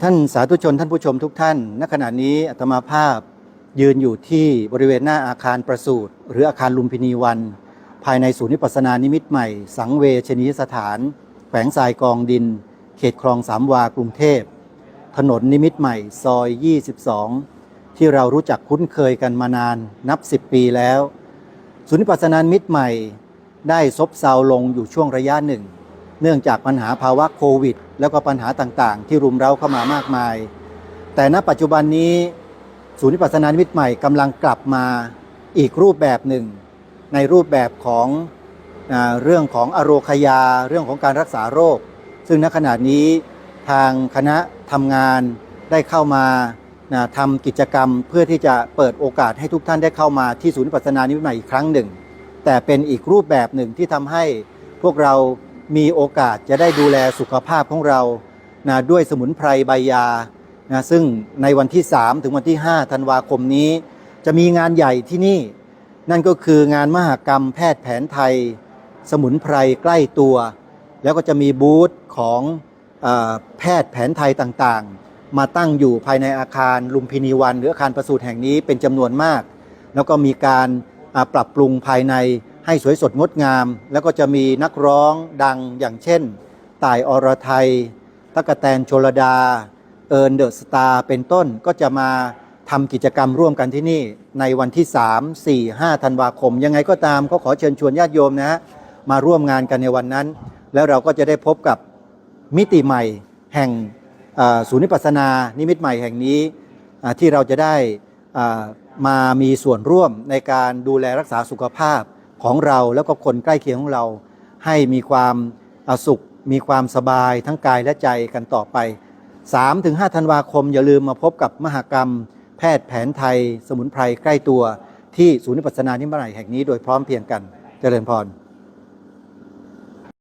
ท่านสาธุชนท่านผู้ชมทุกท่านณขณะนี้อาตมาภาพยืนอยู่ที่บริเวณหน้าอาคารประสูติหรืออาคารลุมพินีวันภายในศูนย์วิปัสสนานิมิตใหม่สังเวชนียสถานแขวงทรายกองดินเขตคลองสามวากรุงเทพถนนนิมิตใหม่ซอย22ที่เรารู้จักคุ้นเคยกันมานานนับ10 ปีแล้วศูนย์วิปัสสนานิมิตใหม่ได้ซบเซาลงอยู่ช่วงระยะหนึ่งเนื่องจากปัญหาภาวะโควิดแล้วก็ปัญหาต่างๆที่รุมเร้าเข้ามามากมายแต่ณปัจจุบันนี้ศูนย์วิปัสสนานิมิตใหม่กำลังกลับมาอีกรูปแบบหนึ่งในรูปแบบของเรื่องของอโรคยาเรื่องของการรักษาโรคซึ่งณขณะนี้ทางคณะทำงานได้เข้ามาทำกิจกรรมเพื่อที่จะเปิดโอกาสให้ทุกท่านได้เข้ามาที่ศูนย์วิปัสสนานิมิตใหม่อีกครั้งหนึ่งแต่เป็นอีกรูปแบบหนึ่งที่ทำให้พวกเรามีโอกาสจะได้ดูแลสุขภาพของเราด้วยสมุนไพรใบยาซึ่งในวันที่3ถึงวันที่5ธันวาคมนี้จะมีงานใหญ่ที่นี่นั่นก็คืองานมหกรรมแพทย์แผนไทยสมุนไพรใกล้ตัวแล้วก็จะมีบูธของแพทย์แผนไทยต่างๆมาตั้งอยู่ภายในอาคารลุมพินีวันหรืออาคารประสูติแห่งนี้เป็นจำนวนมากแล้วก็มีการปรับปรุงภายในให้สวยสดงดงามแล้วก็จะมีนักร้องดังอย่างเช่นต่ายอรไทยตั๊กแตนโชลดาเอิร์นเดอะสตาร์เป็นต้นก็จะมาทำกิจกรรมร่วมกันที่นี่ในวันที่3 4 5ธันวาคมยังไงก็ตามก็ขอเชิญชวนญาติโยมนะมาร่วมงานกันในวันนั้นแล้วเราก็จะได้พบกับมิติใหม่แห่งศูนย์วิปัสสนานิมิตใหม่แห่งนี้ที่เราจะได้มามีส่วนร่วมในการดูแลรักษาสุขภาพของเราแล้วก็คนใกล้เคียงของเราให้มีความสุขมีความสบายทั้งกายและใจกันต่อไป 3-5 ธันวาคมอย่าลืมมาพบกับมหกรรมแพทย์แผนไทยสมุนไพรใกล้ตัวที่ศูนย์วิปัสสนานิมิตใหม่แห่งนี้โดยพร้อมเพรียงกันเจริญพร